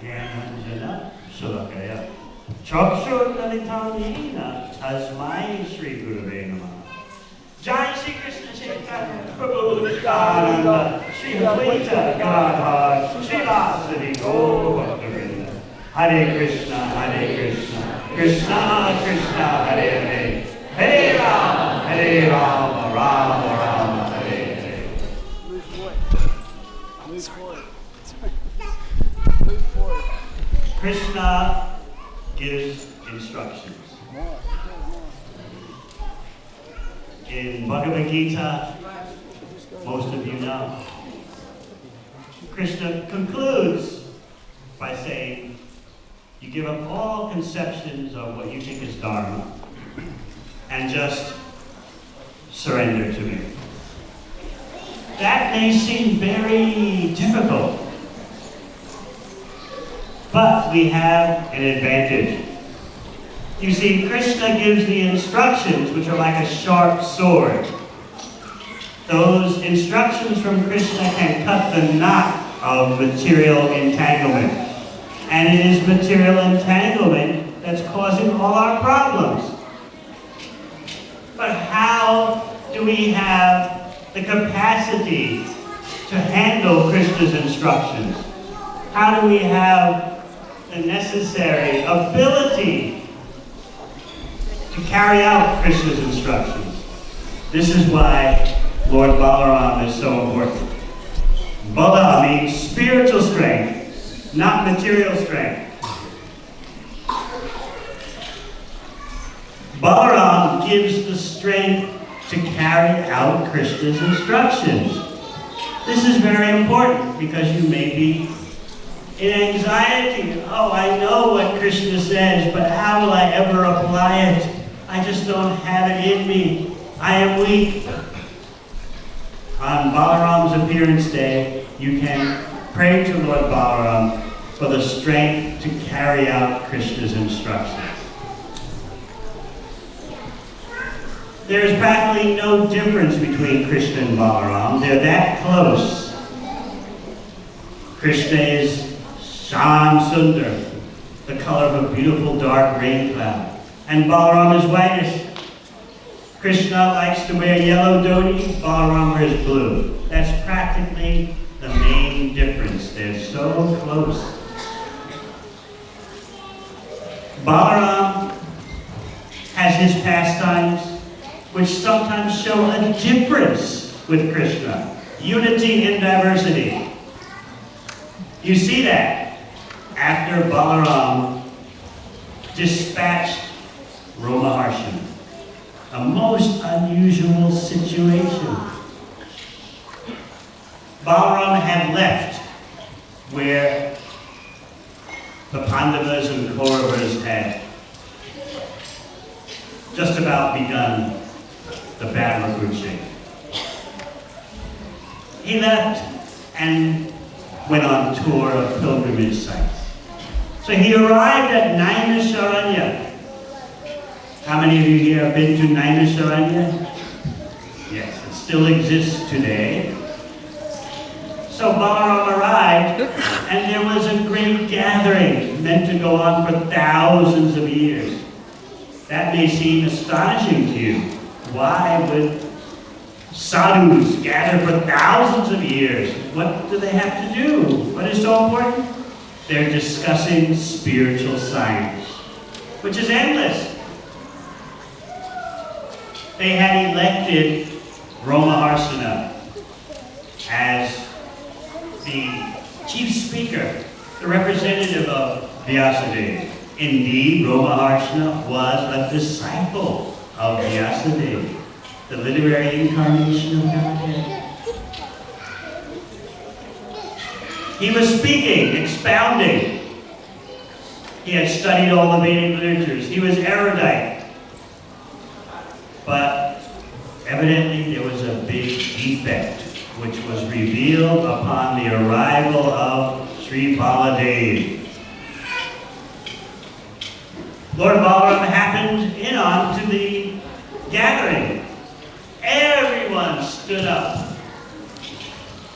Jnananjana Shalakaya Chakshurtalitangena Tasmai Sri Gurave Namaha. Jai Shri Krishna Chaitanya Prabhu Nityananda Shri Advaita Gadadhar Shri Vasudeva Gaur Hare Krishna, Krishna Krishna, Hare Hare, Hare Rama, Rama Rama, Hare Hare. Krishna gives instructions. In Bhagavad Gita, most of you know, Krishna concludes by saying, you give up all conceptions of what you think is dharma and just surrender to me. That may seem very difficult, but we have an advantage. You see, Krishna gives the instructions, which are like a sharp sword. Those instructions from Krishna can cut the knot of material entanglement. And it is material entanglement that's causing all our problems. But how do we have the capacity to handle Krishna's instructions? How do we have the necessary ability to carry out Krishna's instructions? This is why Lord Balarama is so important. Bala means spiritual strength, not material strength. Balaram gives the strength to carry out Krishna's instructions. This is very important because you may be in anxiety. Oh, I know what Krishna says, but how will I ever apply it? I just don't have it in me. I am weak. On Balaram's appearance day, you can pray to Lord Balaram for the strength to carry out Krishna's instructions. There is practically no difference between Krishna and Balaram. They're that close. Krishna is Sham Sundar, the color of a beautiful dark rain cloud. And Balaram is whitish. Krishna likes to wear yellow dhoti, Balaram wears blue. That's practically the main difference. They're so close. Balaram has his pastimes, which sometimes show a difference with Krishna. Unity in diversity. You see that after Balaram dispatched Romaharshan. A most unusual situation. Balaram had left where the Pandavas and Kauravas had just about begun the Battle of Kurukshetra. He left and went on tour of pilgrimage sites. So he arrived at Naimisharanya. How many of you here have been to Naimisharanya? Yes, it still exists today. So Balaram arrived, and there was a great gathering meant to go on for thousands of years. That may seem astonishing to you. Why would sadhus gather for thousands of years? What do they have to do? What is so important? They're discussing spiritual science, which is endless. They had elected Romaharsana as the chief speaker, the representative of Vyasadeva. Indeed, Romaharsana was a disciple of Vyasadeva, the literary incarnation of Godhead. He was speaking, expounding. He had studied all the Vedic literatures. He was erudite. But evidently there was a big defect which was revealed upon the arrival of Sri Baladev. Lord Balaram happened in on to the gathering. Everyone stood up,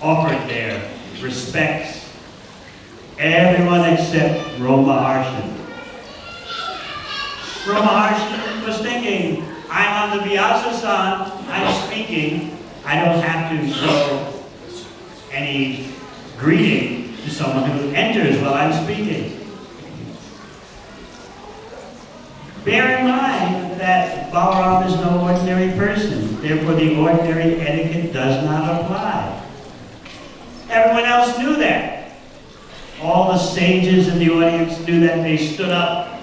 offered their respects Everyone except Maharshi. Maharshi was thinking, I'm on the Vyasa-san, I'm speaking, I don't have to show any greeting to someone who enters while I'm speaking. Bear in mind that Balarama is no ordinary person, therefore the ordinary etiquette does not apply. Everyone else knew that. All the sages in the audience knew that. They stood up,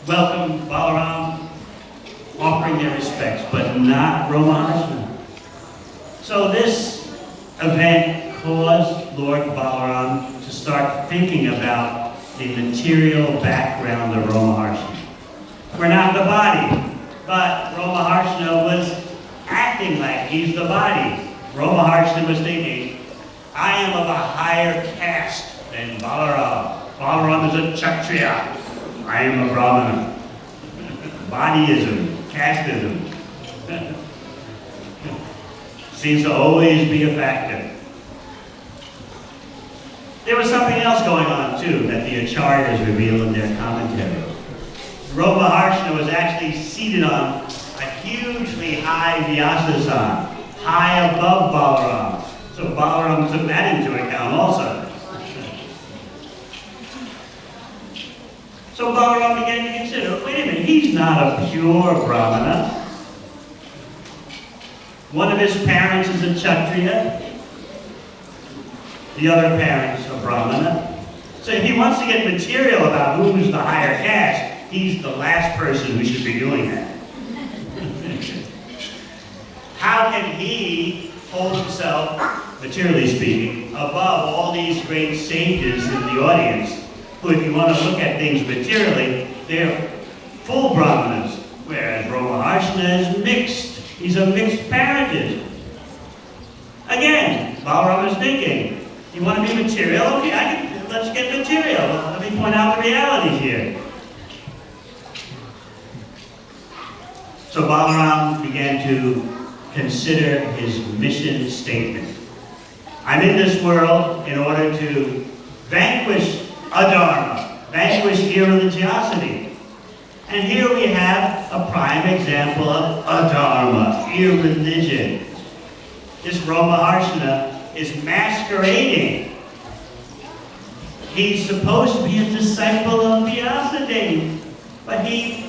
welcomed Balarama, offering their respects, but not Maharshi. So this event caused Lord Balaram to start thinking about the material background of Maharshi. We're not the body, but Maharshi was acting like he's the body. Maharshi was thinking, I am of a higher caste than Balaram. Balaram is a Kshatriya. I am a Brahmana. Bodyism, casteism. Seems to always be a factor. There was something else going on too that the acharyas reveal in their commentary. Maharshi was actually seated on a hugely high Vyasa-san, high above Balaram. So Balaram took that into account also. So Balaram began to consider, wait a minute, he's not a pure Brahmana. One of his parents is a Kshatriya. The other parents are Brahmana. So if he wants to get material about who's the higher caste, he's the last person who should be doing that. How can he hold himself, materially speaking, above all these great sages in the audience, who, if you want to look at things materially, they're full Brahmanas, whereas Maharshi is mixed. He's a mixed parentage. Again, Balarama is thinking, you want to be material? Okay, let's get material. Let me point out the reality here. So Balaram began to consider his mission statement. I'm in this world in order to vanquish adharma, vanquish irreligiosity. And here we have a prime example of adharma, irreligion. This Maharshi is masquerading. He's supposed to be a disciple of Vyasadeva, but he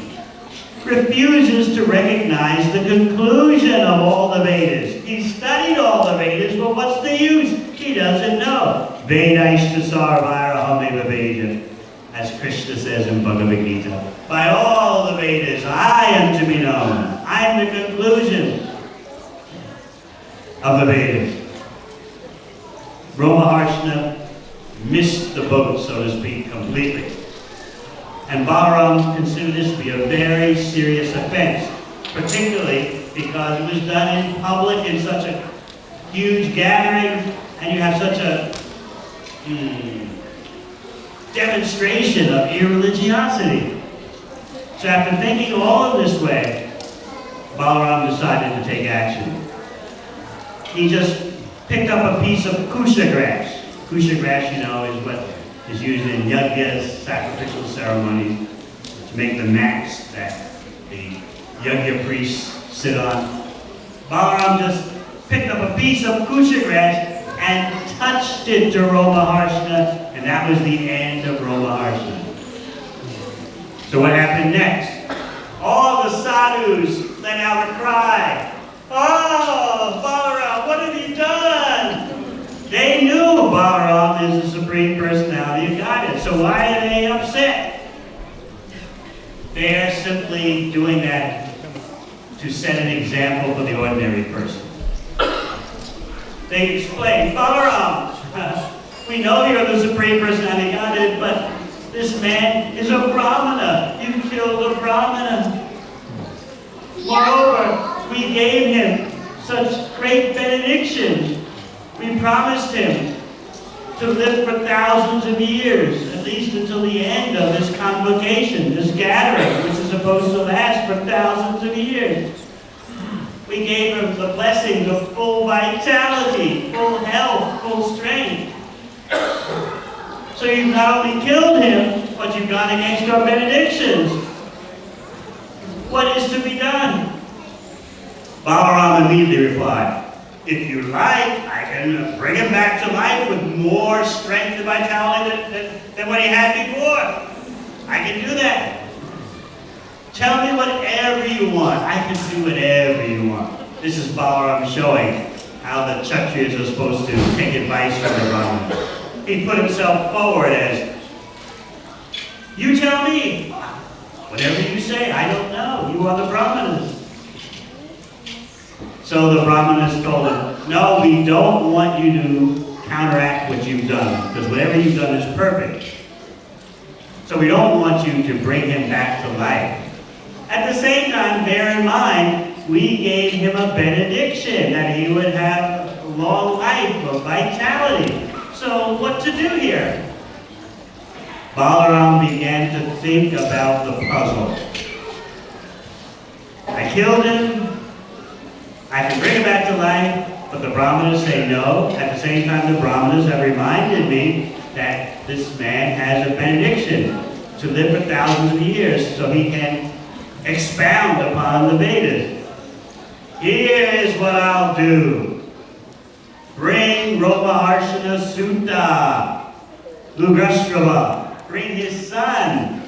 refuses to recognize the conclusion of all the Vedas. He studied all the Vedas, but what's the use? He doesn't know. Vedaishta sarvara Veda, as Krishna says in Bhagavad Gita. By all the Vedas, I am to be known. I am the conclusion of the Vedas. Maharshi missed the boat, so to speak, completely. And Balaram considered this to be a very serious offense, particularly because it was done in public in such a huge gathering, and you have such a demonstration of irreligiosity. So after thinking all of this way, Balaram decided to take action. He just picked up a piece of kusha grass. Kusha grass, you know, is what is used in yajnas, sacrificial ceremonies, to make the mats that the yajna priests sit on. Balaram just picked up a piece of kusha grass and touched it to Maharshi, and that was the end of Maharshi. So what happened next? All the sadhus let out a cry. Oh, Balaram, what have you done? They knew Balaram is the Supreme Personality of Godhead, so why are they upset? They're simply doing that to set an example for the ordinary person. They explain, Balaram, we know you're the Supreme Personality of Godhead, but this man is a Brahmana. You killed a Brahmana. Moreover, we gave him such great benedictions. We promised him to live for thousands of years, at least until the end of this convocation, this gathering, which is supposed to last for thousands of years. We gave him the blessings of full vitality, full health, full strength. So you've not only killed him, but you've gone against our benedictions. What is to be done? Balarama immediately replied, if you like, I can bring him back to life with more strength and vitality than what he had before. I can do that. Tell me whatever you want. I can do whatever you want. This is Balarama showing how the Kshatriyas are supposed to take advice from the Brahmanas. He put himself forward as, you tell me. Whatever you say, I don't know. You are the Brahmanas. So the Brahmanas told him, no, we don't want you to counteract what you've done, because whatever you've done is perfect. So we don't want you to bring him back to life. At the same time, bear in mind, we gave him a benediction that he would have a long life of vitality. So what to do here? Balaram began to think about the puzzle. I killed him. I can bring him back to life, but the Brahmanas say no. At the same time, the Brahmanas have reminded me that this man has a benediction to live for thousands of years so he can expound upon the Vedas. Here is what I'll do. Bring Varshana Sutta, Lugrastrava, bring his son.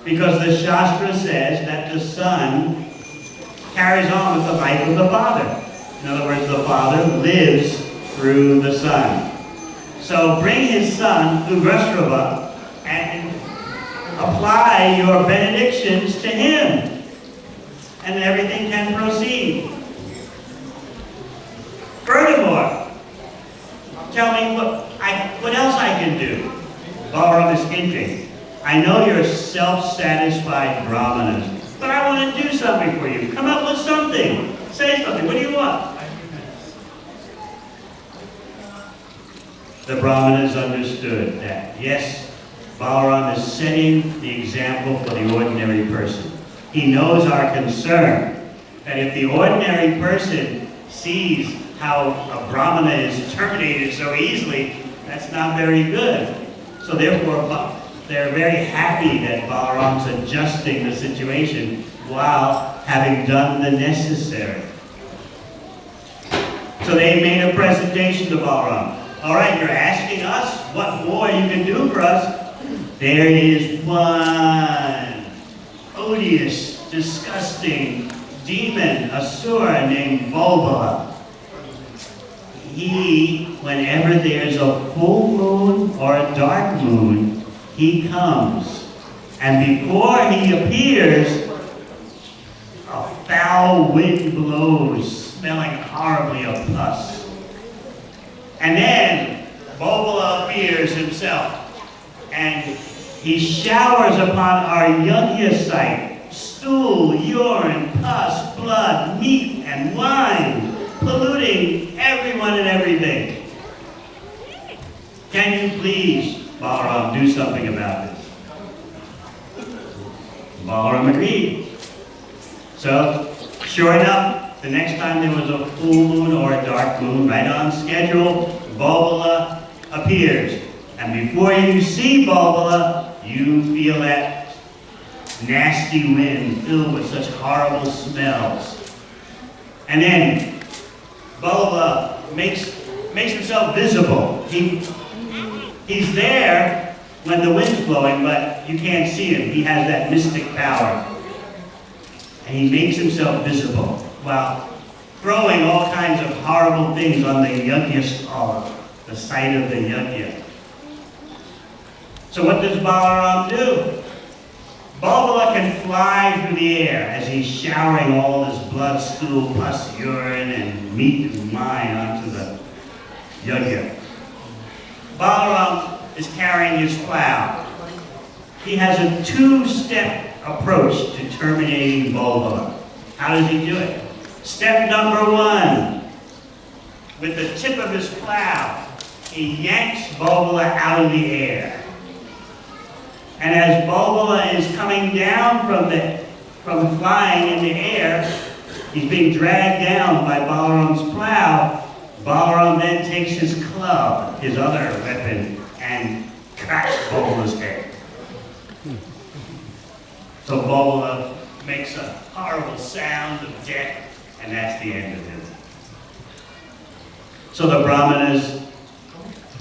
Because the Shastra says that the son carries on with the life of the father. In other words, the father lives through the son. So bring his son, Lugrastrava, and apply your benedictions to him. And everything can proceed. Furthermore, tell me what else I can do. Balaram is hinting. I know you're self-satisfied Brahmanas, but I want to do something for you. Come up with something. Say something. What do you want? The Brahmanas understood that, yes, Balaram is setting the example for the ordinary person. He knows our concern, that if the ordinary person sees how a Brahmana is terminated so easily, that's not very good. So therefore, they're very happy that Balaram's adjusting the situation while having done the necessary. So they made a presentation to Balaram. All right, you're asking us what more you can do for us. There is one odious, disgusting demon, asura named Balbala. He, whenever there's a full moon or a dark moon, he comes. And before he appears, a foul wind blows, smelling horribly of pus. And then Balbala appears himself, and he showers upon our yajna site stool, urine, pus, blood, meat, and wine, polluting everyone and everything. Can you please, Balaram, do something about this? Balaram agreed. So, sure enough, the next time there was a full moon or a dark moon, right on schedule, Balbala appears. And before you see Balbala, you feel that nasty wind filled with such horrible smells. And then Balbala makes himself visible. He's there when the wind's blowing, but you can't see him. He has that mystic power. And he makes himself visible while throwing all kinds of horrible things on the yajna stall, the site of the yajna. So what does Balaram do? Balbala can fly through the air as he's showering all this blood, stool, pus, urine, and meat and wine onto the yajna. Balaram is carrying his plow. He has a two-step approach to terminating Balbala. How does he do it? Step number one, with the tip of his plow, he yanks Balbala out of the air. And as Balbala is coming down from flying in the air, he's being dragged down by Balaram's plow. Balaram then takes his club, his other weapon, and cracks Bobula's head. So Bobula makes a horrible sound of death, and that's the end of him. So the Brahmanas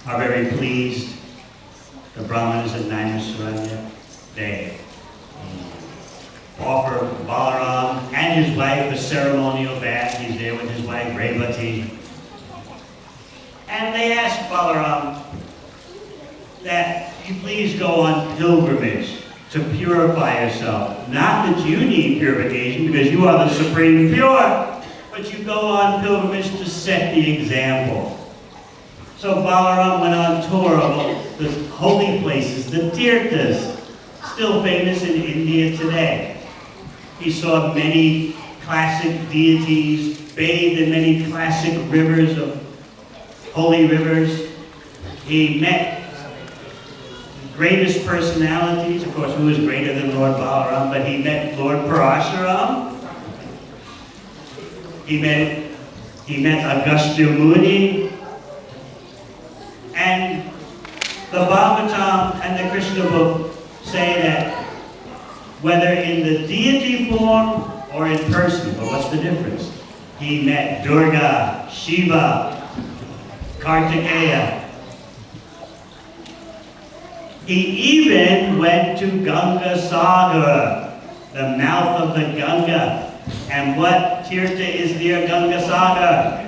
are very pleased. The Brahmanas at Naimisaranya, they offer Balaram and his wife a ceremonial bath. He's there with his wife, Revati. And they ask Balaram that you please go on pilgrimage to purify yourself. Not that you need purification because you are the supreme pure, but you go on pilgrimage to set the example. So Balaram went on tour of the holy places, the tirthas, still famous in India today. He saw many classic deities, bathed in many classic rivers of holy rivers. He met the greatest personalities. Of course, who was greater than Lord Balaram? But he met Lord Parashuram. He met Agastya Muni. And the Bhagavatam and the Krishna book say that whether in the deity form or in person, but what's the difference? He met Durga, Shiva, Kartikeya. He even went to Ganga Sagar, the mouth of the Ganga. And what tirtha is near Ganga Sagar?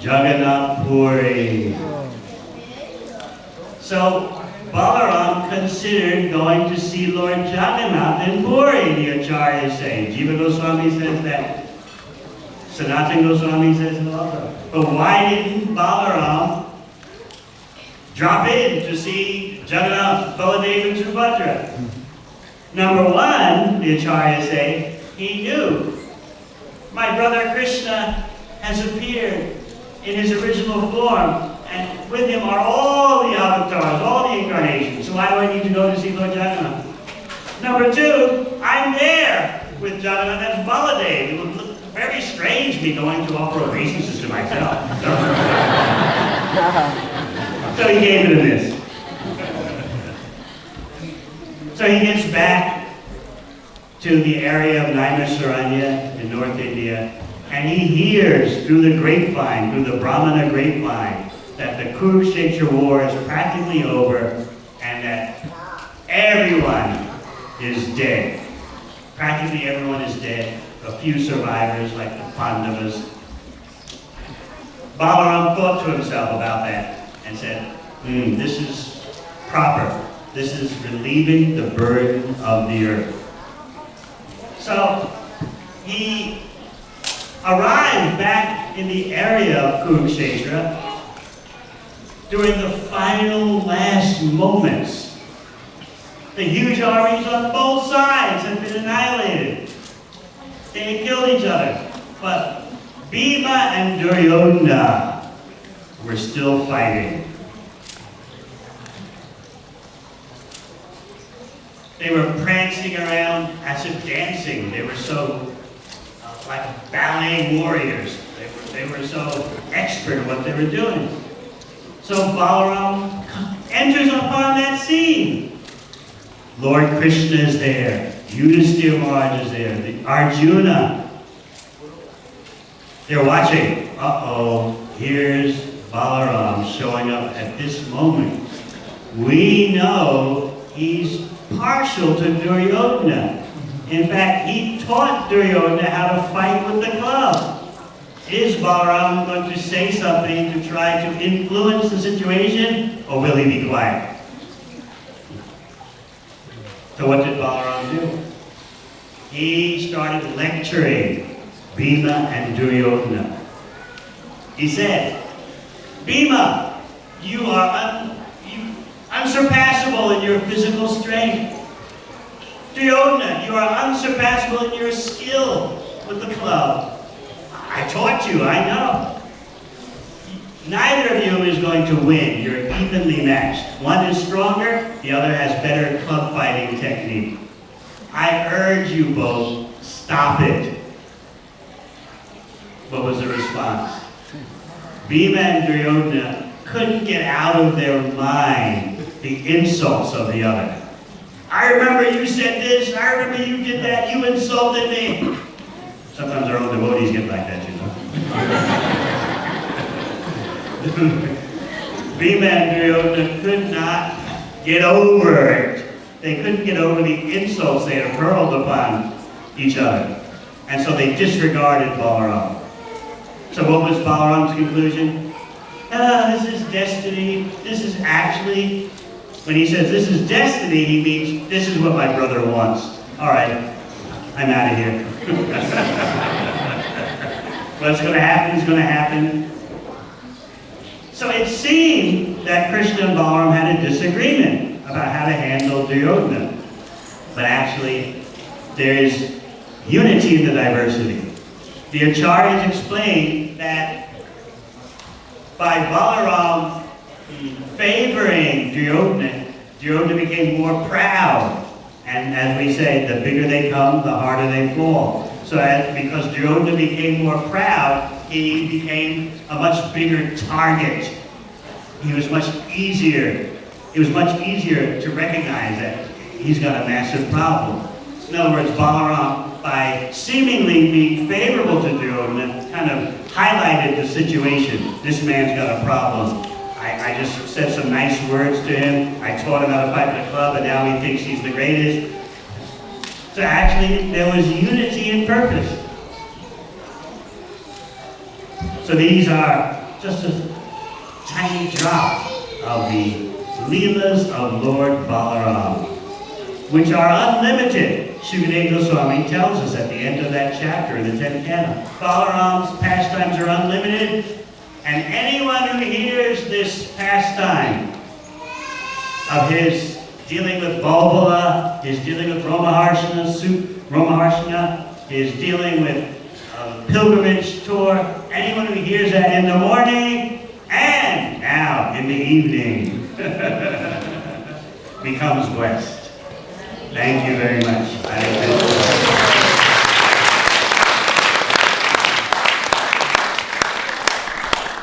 Jagannath Puri. So Balaram considered going to see Lord Jagannath in Puri, the Acharyas say. Jiva Goswami says that. Sanatana Goswami says it also. But why didn't Balaram drop in to see Jagannath, Baladev, and Subhadra? Number one, the Acharyas say, he knew. My brother Krishna has appeared in his original form, and with him are all the avatars, all the incarnations. So why do I need to go to see Lord Jagannath? Number two, I'm there with Jagannath as Baladev. It would look very strange me going to offer obeisances to myself. So he gave it a miss. So he gets back to the area of Naimisaranya in North India, and he hears through the grapevine, through the Brahmana grapevine, that the Kurukshetra war is practically over and that everyone is dead. Practically everyone is dead. A few survivors, like the Pandavas. Balaram thought to himself about that and said, this is proper. This is relieving the burden of the earth. So he arrived back in the area of Kurukshetra during the final last moments. The huge armies on both sides had been annihilated. They had killed each other. But Bhima and Duryodhana were still fighting. They were prancing around as if dancing. They were so like ballet warriors. They were so expert at what they were doing. So Balaram enters upon that scene. Lord Krishna is there. Yudhisthira Maharaj is there. The Arjuna. They're watching. Uh-oh, here's Balaram showing up at this moment. We know he's partial to Duryodhana. In fact, he taught Duryodhana how to fight with the club. Is Balaram going to say something to try to influence the situation, or will he be quiet? So what did Balaram do? He started lecturing Bhima and Duryodhana. He said, Bhima, you are unsurpassable in your physical strength. Duryodhana, you are unsurpassable in your skill with the club. I taught you, I know. Neither of you is going to win. You're evenly matched. One is stronger, the other has better club fighting technique. I urge you both, stop it. What was the response? Bhima and Duryodhana couldn't get out of their mind the insults of the other. I remember you said this, I remember you did that, you insulted me. Sometimes our own devotees get like that, you know. Bhima and Duryodhana could not get over it. They couldn't get over the insults they had hurled upon each other. And so they disregarded Balarama. So what was Balarama's conclusion? This is destiny. This is actually, when he says this is destiny, he means this is what my brother wants. All right, I'm out of here. What's going to happen is going to happen. So it seemed that Krishna and Balarama had a disagreement about how to handle Duryodhana. But actually, there is unity in the diversity. The Acharyas explain that by Balarama favoring Duryodhana, Duryodhana became more proud. And as we say, the bigger they come, the harder they fall. So because Duryodhana became more proud, he became a much bigger target. He was much easier. It was much easier to recognize that he's got a massive problem. In other words, Balarama, by seemingly being favorable to Duryodhana, kind of highlighted the situation. This man's got a problem. I just said some nice words to him. I taught him how to fight in the club, and now he thinks he's the greatest. So actually, there was unity in purpose. So these are just a tiny drop of the Leelas of Lord Balarama, which are unlimited. Shukadeva Swami tells us at the end of that chapter in the 10th canto. Balarama's pastimes are unlimited, and anyone who hears this pastime of his dealing with Balbala, his dealing with Romaharshana, his dealing with pilgrimage tour, anyone who hears that in the morning and now in the evening becomes blessed. Thank you very much.